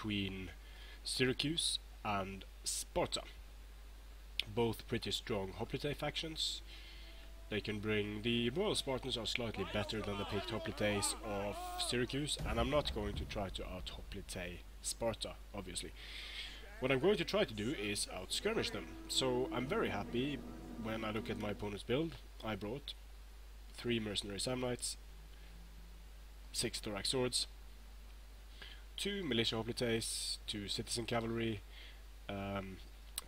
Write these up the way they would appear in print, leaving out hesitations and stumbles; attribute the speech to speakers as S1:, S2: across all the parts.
S1: between Syracuse and Sparta. Both pretty strong hoplite factions. They can bring... The Royal Spartans are slightly better than the picked hoplites of Syracuse, and I'm not going to try to out-hoplite Sparta, obviously. What I'm going to try to do is out-skirmish them. So I'm very happy when I look at my opponent's build. I brought 3 mercenary Samnites, 6 thorax swords, 2 militia hoplites, 2 citizen cavalry,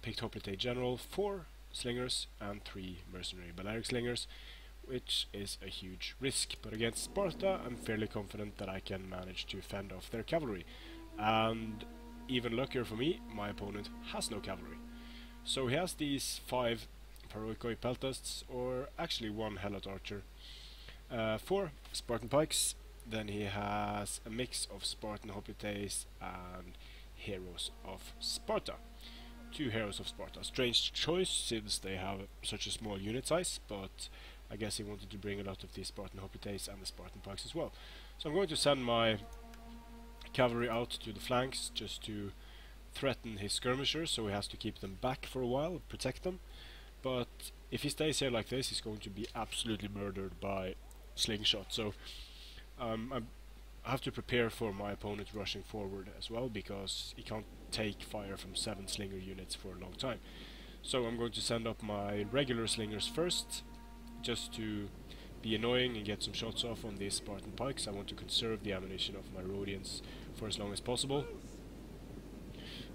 S1: picked hoplite general, 4 slingers and 3 mercenary balearic slingers, which is a huge risk. But against Sparta I'm fairly confident that I can manage to fend off their cavalry. And even luckier for me, my opponent has no cavalry. So he has these 5 Paroikoi peltasts, or actually 1 helot archer, 4 Spartan pikes, then he has a mix of Spartan hoplites and heroes of Sparta. 2 heroes of Sparta. Strange choice since they have such a small unit size, but I guess he wanted to bring a lot of the Spartan hoplites and the Spartan pikes as well. So I'm going to send my cavalry out to the flanks just to threaten his skirmishers, so he has to keep them back for a while, protect them. But if he stays here like this, he's going to be absolutely murdered by slingshot. So I have to prepare for my opponent rushing forward as well, because he can't take fire from 7 slinger units for a long time. So I'm going to send up my regular slingers first, just to be annoying and get some shots off on these Spartan pikes. I want to conserve the ammunition of my Rhodians for as long as possible.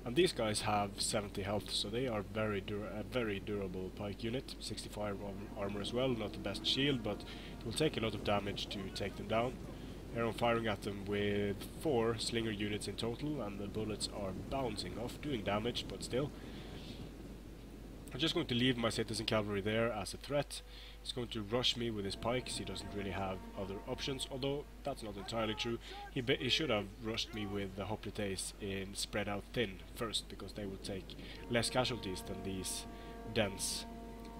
S1: And these guys have 70 health, so they are a very durable pike unit. 65 armor as well, not the best shield, but it will take a lot of damage to take them down. Here I'm firing at them with 4 slinger units in total, and the bullets are bouncing off, doing damage, but still. I'm just going to leave my citizen cavalry there as a threat. He's going to rush me with his pikes. He doesn't really have other options, although that's not entirely true. He should have rushed me with the hoplites in spread out thin first, because they would take less casualties than these dense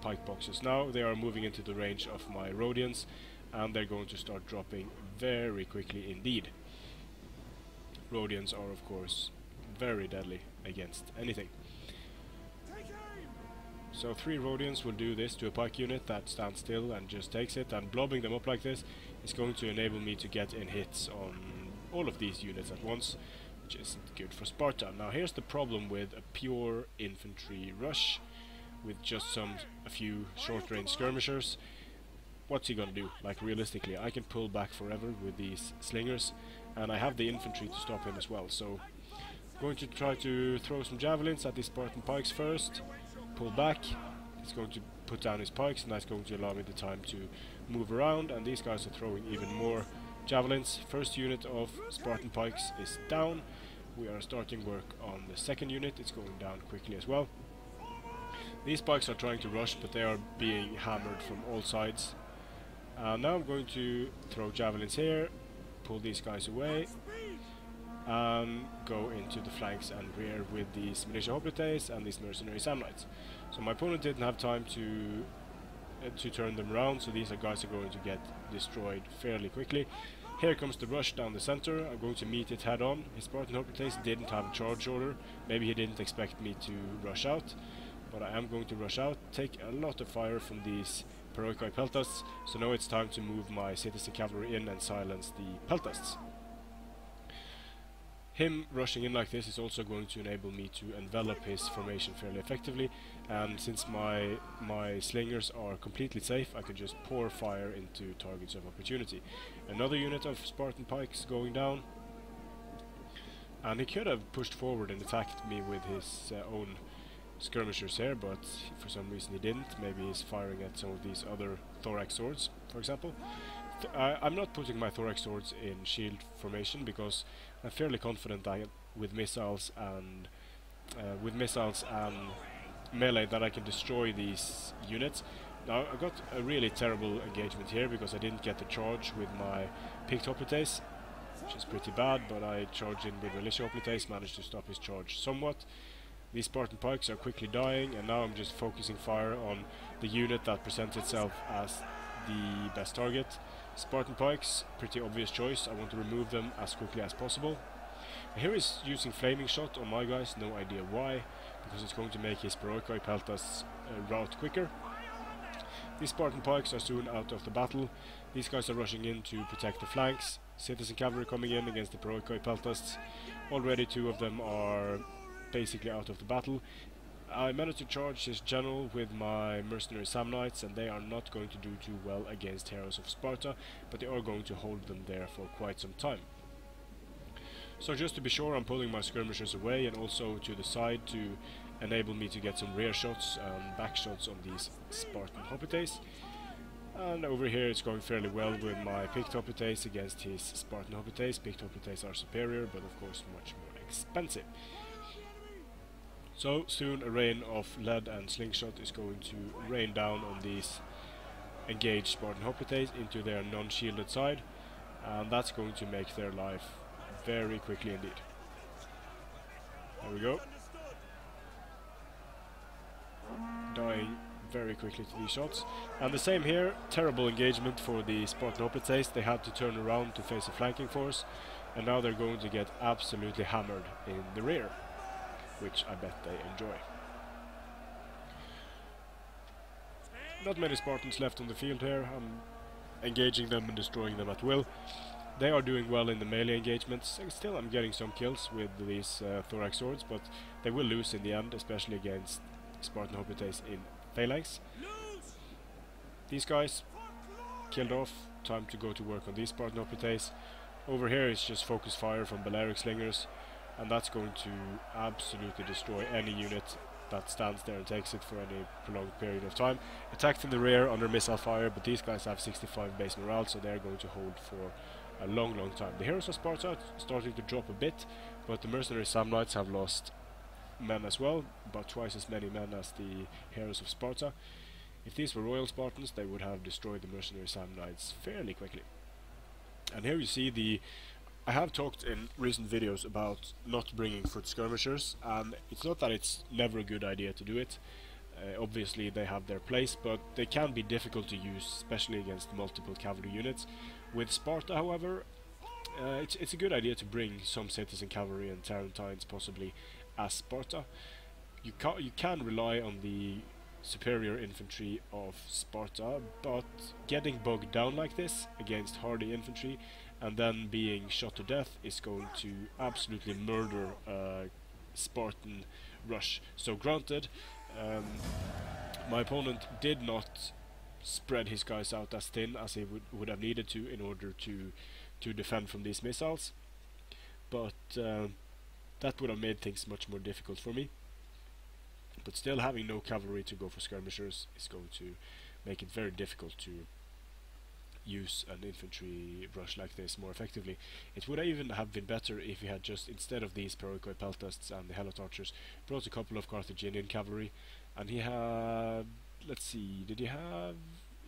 S1: pike boxes. Now they are moving into the range of my Rhodians, and they're going to start dropping very quickly indeed. Rhodians are of course very deadly against anything. So 3 Rhodians will do this to a pike unit that stands still and just takes it, and blobbing them up like this is going to enable me to get in hits on all of these units at once, which isn't good for Sparta. Now here's the problem with a pure infantry rush with just a few short-range skirmishers. What's he gonna do? Like, realistically, I can pull back forever with these slingers, and I have the infantry to stop him as well. So I'm going to try to throw some javelins at these Spartan pikes first, pull back. He's going to put down his pikes, and that's going to allow me the time to move around, and these guys are throwing even more javelins. First unit of Spartan pikes is down. We are starting work on the second unit. It's going down quickly as well. These pikes are trying to rush, but they are being hammered from all sides. Now I'm going to throw javelins here, pull these guys away, and go into the flanks and rear with these militia hoplites and these mercenary Samnites. So my opponent didn't have time to turn them around, so these guys are going to get destroyed fairly quickly. Here comes the rush down the center. I'm going to meet it head on. His Spartan hoplites didn't have a charge order. Maybe he didn't expect me to rush out, but I am going to rush out, take a lot of fire from these Paroikoi peltasts, so now it's time to move my citizen cavalry in and silence the peltasts. Him rushing in like this is also going to enable me to envelop his formation fairly effectively, and since my slingers are completely safe, I can just pour fire into targets of opportunity. Another unit of Spartan pikes going down, and he could have pushed forward and attacked me with his own skirmishers here, but for some reason he didn't. Maybe he's firing at some of these other thorax swords, for example. I'm not putting my thorax swords in shield formation because I'm fairly confident that with missiles and melee that I can destroy these units. Now I got a really terrible engagement here because I didn't get the charge with my picked hoplites, which is pretty bad, but I charged in with militia hoplites, managed to stop his charge somewhat. These Spartan pikes are quickly dying, and now I'm just focusing fire on the unit that presents itself as the best target. Spartan pikes, pretty obvious choice. I want to remove them as quickly as possible. Here he's using flaming shot on my guys, no idea why, because it's going to make his Paroikoi Peltas route quicker. These Spartan pikes are soon out of the battle. These guys are rushing in to protect the flanks. Citizen cavalry coming in against the Paroikoi Peltas. Already 2 of them are basically out of the battle. I managed to charge his general with my mercenary Samnites, and they are not going to do too well against heroes of Sparta, but they are going to hold them there for quite some time. So just to be sure, I'm pulling my skirmishers away and also to the side to enable me to get some rear shots and back shots on these Spartan Hoplites. And over here it's going fairly well with my picked Hoplites against his Spartan Hoplites. Picked Hoplites are superior, but of course much more expensive. So soon a rain of lead and slingshot is going to rain down on these engaged Spartan Hoplites into their non-shielded side, and that's going to make their life very quickly indeed. There we go. Dying very quickly to these shots. And the same here, terrible engagement for the Spartan Hoplites. They had to turn around to face a flanking force, and now they're going to get absolutely hammered in the rear, which I bet they enjoy. Not many Spartans left on the field here. I'm engaging them and destroying them at will. They are doing well in the melee engagements. Still I'm getting some kills with these thorax swords, but they will lose in the end, especially against Spartan Hoplites in phalanx. These guys killed off. Time to go to work on these Spartan Hoplites. Over here is just focus fire from Balearic Slingers, and that's going to absolutely destroy any unit that stands there and takes it for any prolonged period of time. Attacked in the rear under missile fire, but these guys have 65 base morale, so they're going to hold for a long time. The heroes of Sparta are starting to drop a bit, but the mercenary Samnites have lost men as well, about twice as many men as the heroes of Sparta. If these were royal Spartans, they would have destroyed the mercenary Samnites fairly quickly. And here you see I have talked in recent videos about not bringing foot skirmishers, and it's not that it's never a good idea to do it. Obviously they have their place, but they can be difficult to use, especially against multiple cavalry units. With Sparta, however, it's a good idea to bring some citizen cavalry and Tarentines possibly as Sparta. You can rely on the superior infantry of Sparta, but getting bogged down like this against hardy infantry and then being shot to death is going to absolutely murder Spartan rush. So granted, my opponent did not spread his guys out as thin as he would have needed to in order to defend from these missiles, but that would have made things much more difficult for me. But still, having no cavalry to go for skirmishers is going to make it very difficult to use an infantry rush like this more effectively. It would even have been better if he had just, instead of these Paroikoi Peltasts and the Helot archers, brought a couple of Carthaginian cavalry. And he had, let's see, did he have,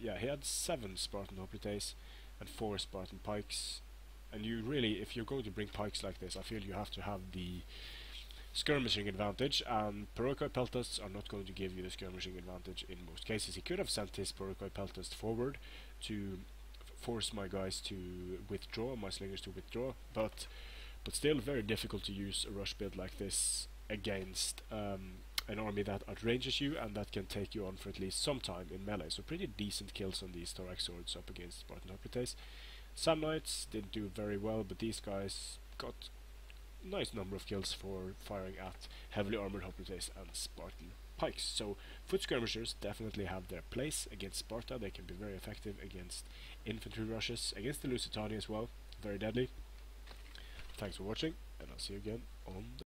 S1: yeah, he had 7 Spartan Hoplites and 4 Spartan pikes. And you really, if you're going to bring pikes like this, I feel you have to have the skirmishing advantage, and Paroikoi Peltasts are not going to give you the skirmishing advantage in most cases. He could have sent his Paroikoi Peltast forward to force my guys to withdraw, my slingers to withdraw, but still very difficult to use a rush build like this against an army that outranges you and that can take you on for at least some time in melee. So pretty decent kills on these thorax swords up against Spartan Hoplites. Samnites didn't do very well, but these guys got a nice number of kills for firing at heavily armored Hoplites and Spartan pikes. So foot skirmishers definitely have their place against Sparta. They can be very effective against infantry rushes, against the Lusitania as well, very deadly. Thanks for watching, and I'll see you again on the